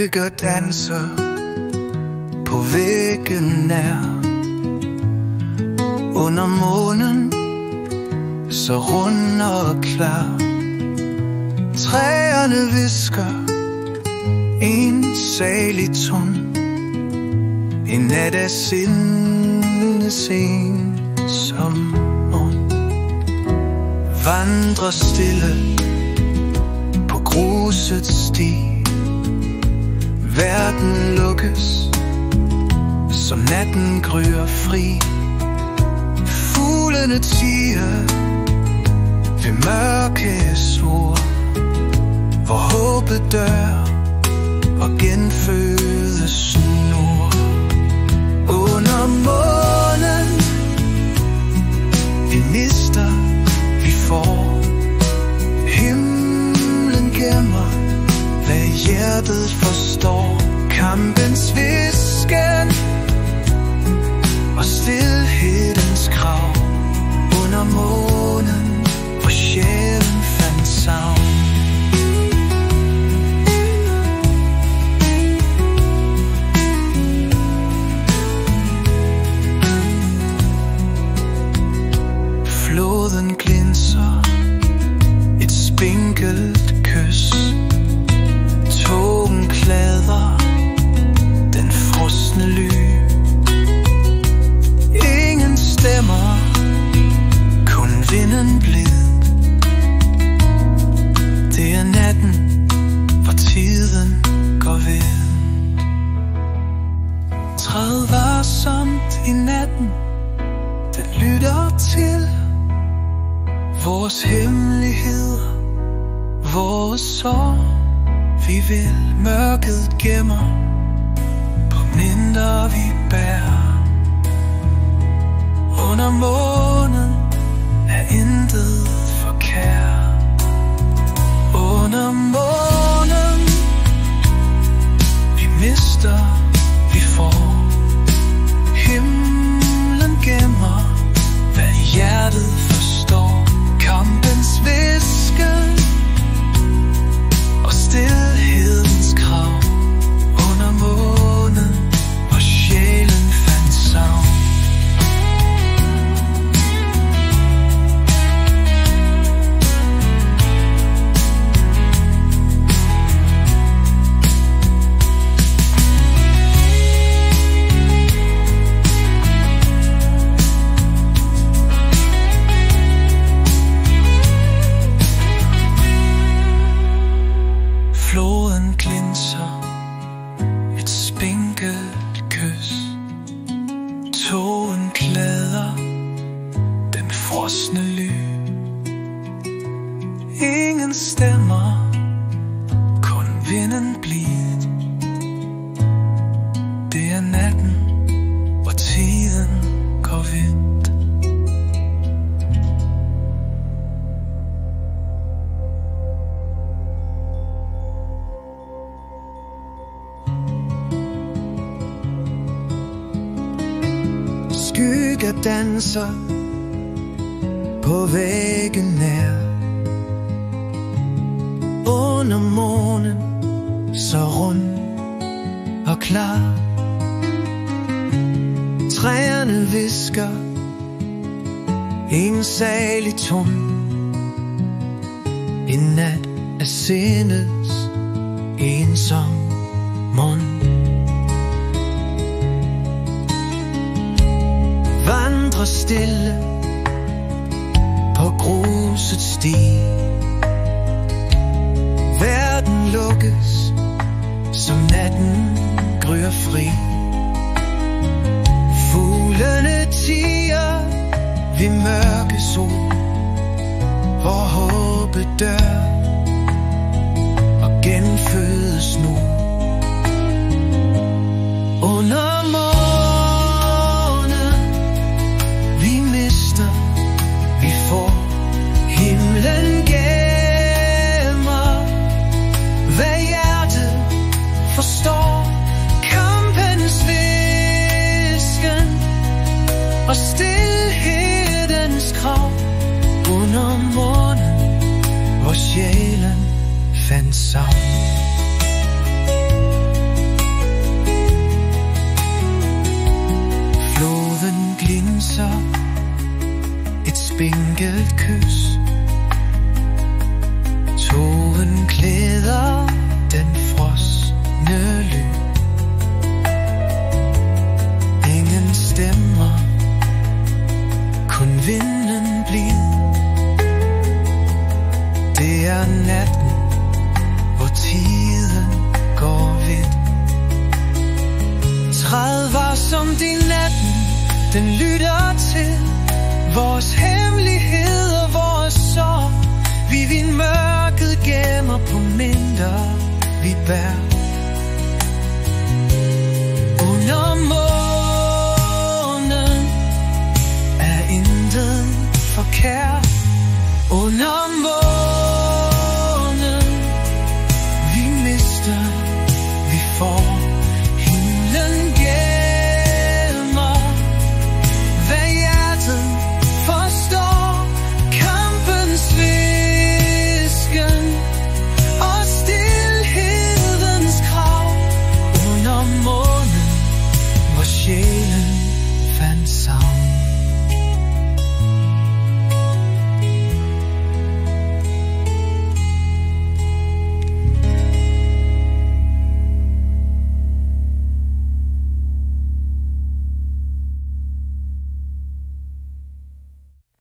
Skygger danser på væggen nær. Under månen så rund og klar. Træerne hvisker en salig ton. En nat af sinde sen som morgen. Vandrer stille på gruset sti. Verden lukkes, så natten gryer fri. Fuglene tiger ved mørkets ord, hvor håbet dør og genfødes snor. Under månen vi mister, vi får. Himlen gemmer, hvad hjertet forstår. Kampens hvisken og stilhedens krav. Under månen, hvor sjælen fandt savn. Floden glinser, et spinkelt kys. Tågen klæder den frosne ly. Ingen stemmer, kun vinden blid. Det er natten, hvor tiden går ved. Træd varsomt i natten, den lytter til vores hemmeligheder, vores sorg. Vi vil, mørket gemmer på minder vi bærer. Under månen er intet forkert. Under månen vi mister, vi får. Himlen gemmer, hvad hjertet forstår. Kampens hvisken og stilhedens krav. Under månen, hvor sjælen fandt savn. Floden glinser, et spinkelt kys. Tågen klæder den frosne ly. Ingen stemmer, kun vinden blid. Det er natten, hvor tiden går vidt. Skygger danser på væggen nær. Under månen så rund og klar. Træerne hvisker en salig ton. En nat af sindets ensom mund. Vandrer stille på gruset sti. Verden lukkes, som natten gryer fri. Fuglene tiger ved mørke sol, hvor håbet dør og genfødes nu. Under månen vi mister, vi får. Himlen gemmer, hvad hjertet forstår. Kampens hvisken og stilhedens krav. Under månen, hvor sjælen fandt savn. Advarssom din natten, den lytter til vores hemmeligheder, vores sorg. Vi vind mørket gemmer på mindre vi bærer. Under